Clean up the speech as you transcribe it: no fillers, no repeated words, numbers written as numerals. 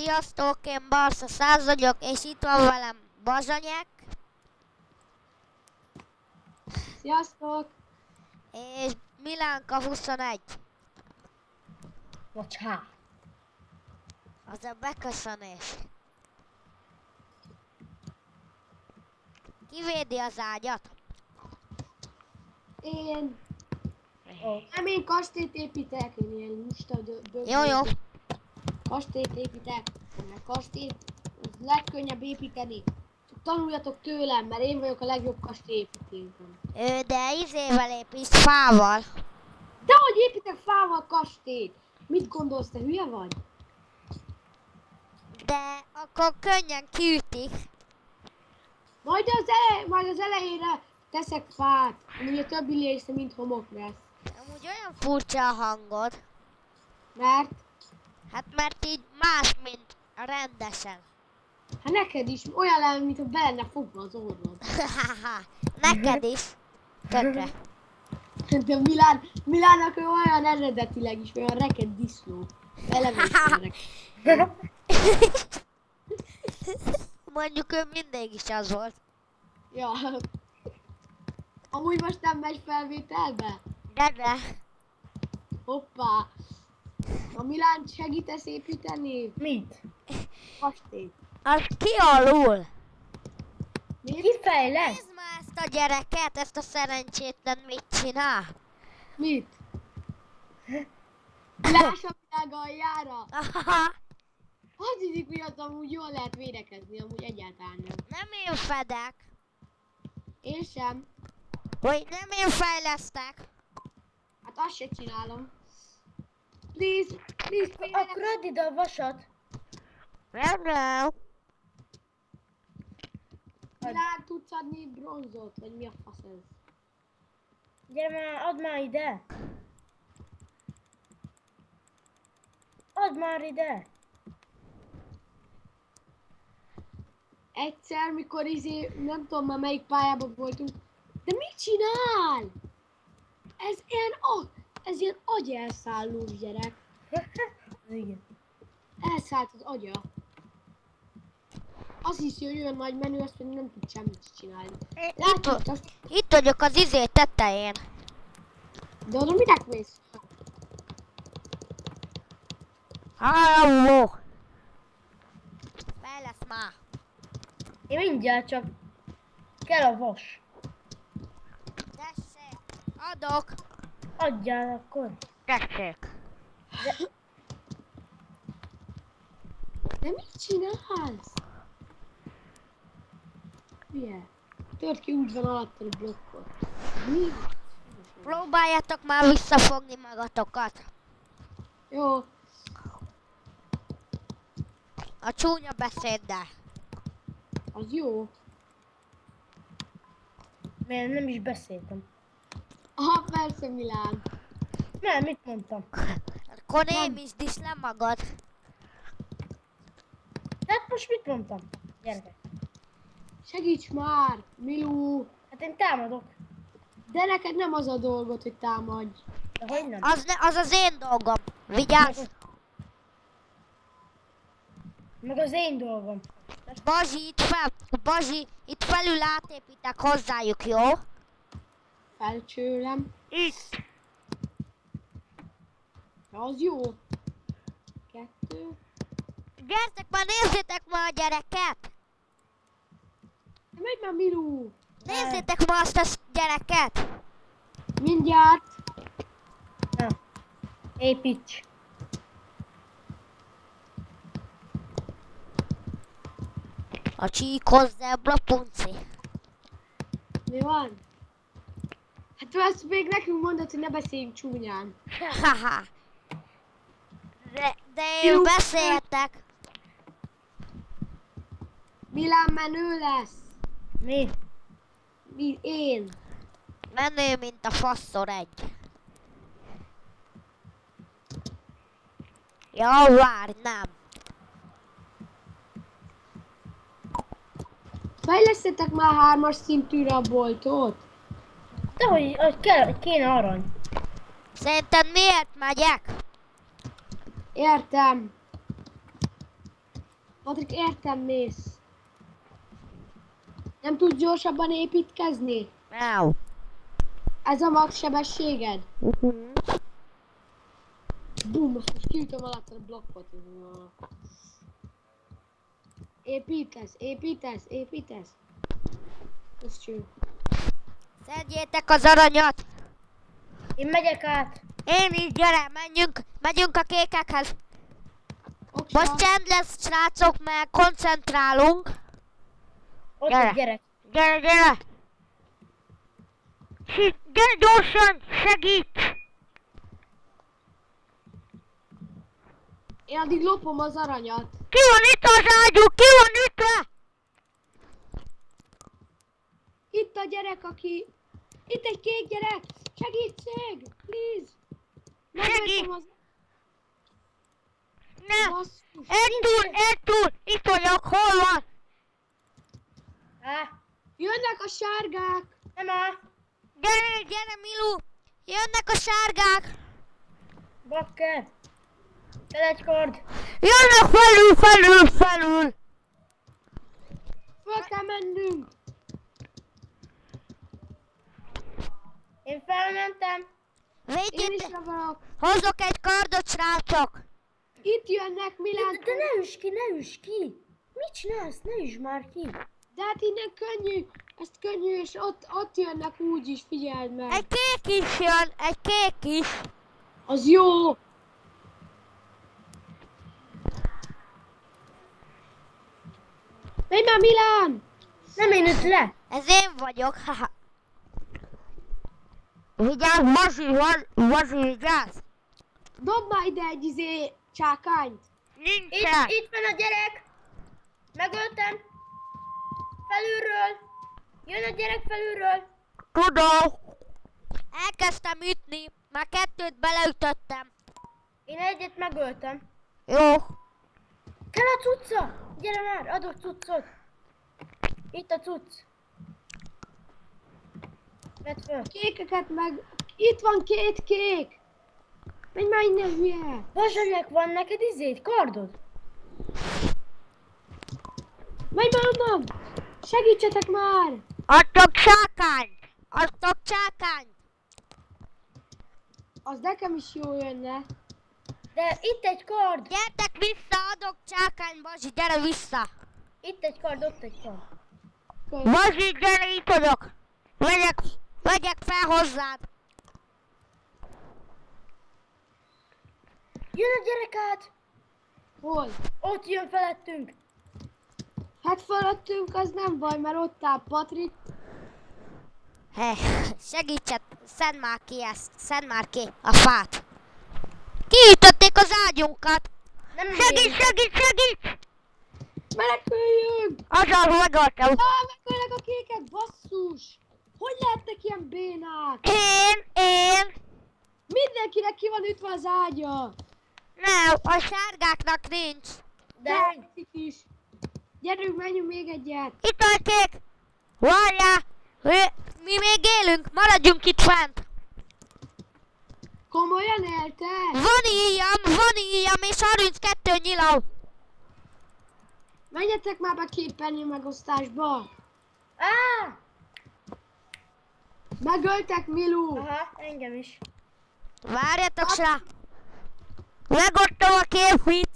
Sziasztok, én Barca 100 vagyok, és itt van velem Bazsanyek, Sziasztok! és Milánka 21. Bocsá. Az a beköszönés. Kivédi az ágyat? Én Oh. én kastélyt építek, én ilyen lusta Jó. kastélyt építek, meg kastélyt, az legkönnyebb építeni. Csak tanuljatok tőlem, mert én vagyok a legjobb kastélyépítőm. De izével építs fával. De hogy építek fával kastélyt? Mit gondolsz, te hülye vagy? De akkor könnyen kiütik. Majd az elejére teszek fát, ugye többi része mint homok lesz. Amúgy olyan furcsa a hangod. Mert, Hát mert így más, mint rendesen. hát neked is olyan lenne, mintha be lenne fogva az orrod. Neked is. Tökre. De Milánnak ő olyan eredetileg is, olyan reked disznó. Eleve is olyan reked. Mondjuk ő mindig is az volt. Ja. Amúgy most nem megy felvételbe? De. Hoppá. A Milán segítesz építeni? Mit? Kastélyt. Az ki alul? Mit? Ki fejlesz? Nézd már ezt a gyereket, ezt a szerencsétlen mit csinál? Mit? Láss a világ aljára! Az hiszik, hogy ott amúgy jól lehet védekezni, amúgy egyáltalán nem. Nem én fedek, Én sem. vagy nem én fejlesztek. Hát azt se csinálom. Please, Akkor add ide a vasat. Nem. Milán, tudsz adni bronzot? Vagy mi a fasz ez? Gyere már, add már ide. Add már ide. Egyszer, mikor nem tudom már melyik pályában voltunk. De mit csinál? Ez ilyen agyelszállós gyerek. Igen. Elszállt az agya. Azt hiszi, hogy olyan nagy menő, azt mondja, nem tud semmit csinálni. Látod azt? Itt vagyok az izé tetején. De oda minek mész? Halló! Fejlesz már. Én mindjárt csak kell a vas. Tessék. Adok. Adjál akkor. Tessék. De mit csinálsz? Hülye. Tört ki úgy van alattad a blokkot. Mi? Próbáljátok már visszafogni magatokat. Jó. A csúnya beszéddel. Az jó. Mert nem is beszéltem. Aha, persze Milán. Nem, mit mondtam? Akkor némítsd is le magad. Hát most mit mondtam? Gyertek. Segíts már, Milú. Hát én támadok. De neked nem az a dolgod, hogy támadj. De hogy nem? Az az én dolgom. Vigyázz. Meg az én dolgom. Bazsi, itt felül átépítek hozzájuk, jó? Felcsőlem. Itt. De az jó. 2. Gyertek már, nézzétek már a gyereket! De megy már Milú. Nézzétek már azt a gyereket! Mindjárt. Na. Építs. A csíkhoz zebra punci. Mi van? Hát te azt még nekünk mondod, hogy ne beszéljünk csúnyán. Haha. De én beszéltek. Milán menő lesz. Mi? Én. Menő, mint a faszor egy. Jó, várj, nem. Fejlesztetek már 3-as szintűre a boltot? De hogy kéne arany. Szerinted miért megyek? Értem. Patrik, értem mész. Nem tudsz gyorsabban építkezni? Now. Ez a max sebességed? Bum, most kiütöm alatt a blokkot. Építesz. Ez cső. Szedjétek az aranyat. Én megyek át. Én is, gyere, megyünk a kékekhez. Oksa. Most csend lesz, srácok, mert koncentrálunk. Ott Gyere. egy gyerek. Gyere! Gyere gyorsan, segíts! Én addig lopom az aranyat. Ki van itt az ágyú? Ki van ütve? Itt a gyerek, aki... Itt egy kék gyerek! Segítség! Please! Megöltem az... Nem! Basszus! Egy túl! Itt vagyok, hol van? Á, Jönnek a sárgák! nem áll. Gyere, Milu! Jönnek a sárgák! Bakker. Fel egy kord. Jönnek felül! Föl kell mennünk! Én felmentem. Én is Védjétek! ravarok! Hozok egy kardot, srácok! Itt jönnek, Milán! De ne üss ki. Mit csinálsz? Ne üss már ki. De hát innen könnyű! Ezt könnyű, és ott jönnek úgy is, figyeld meg! Egy kék is jön, egy kék is! Az jó! Menj már, Milán! Nem én üt le. Ez én vagyok, haha! Vigyázz, Bazi, vigyázz! Dobd már ide egy csákányt! Nincsen! Itt van a gyerek. Megöltem. Felülről. Jön a gyerek felülről. Tudom! Elkezdtem ütni, már 2 beleütöttem. Én egyet megöltem. Jó. Kell a cucca. Gyere már, adok cuccot. Itt a cucc. Vedd föl. Kékeket meg... Itt van 2 kék! Menj már innen, hülye! Vasanyag van neked kardod? Menj már onnan! Segítsetek már! Adtok csákányt! Az nekem is jó jönne. De itt egy kard. Gyertek vissza, adok csákányt, Bazi, gyere vissza! Itt egy kard, ott egy kard. Bazi, gyere, itt vagyok! Vegyek fel hozzád! Jön a gyerek át. Hol? Ott jön felettünk. Hát fölöttünk az nem baj, mert ott áll Patrik. Segítset, szedd már ki a fát! Kiütötték az ágyunkat! Nem Segíts! Meneküljünk! Azaz megöltem! Megölnek a kékek, basszus! Hogy lehetnek ilyen bénák? Én! Mindenkinek ki van ütve az ágya! Nem, a sárgáknak nincs! De Tetszik is! Gyerünk, menjünk még egyet! Itt a kék! Várjál! Mi még élünk, maradjunk itt fent! Komolyan élte? Van íjam és 32 nyilam! Menjetek már be képernyő megosztásba! Á! Megöltek Milu! Aha, engem is. Várjatok rá! Megosztom a képit!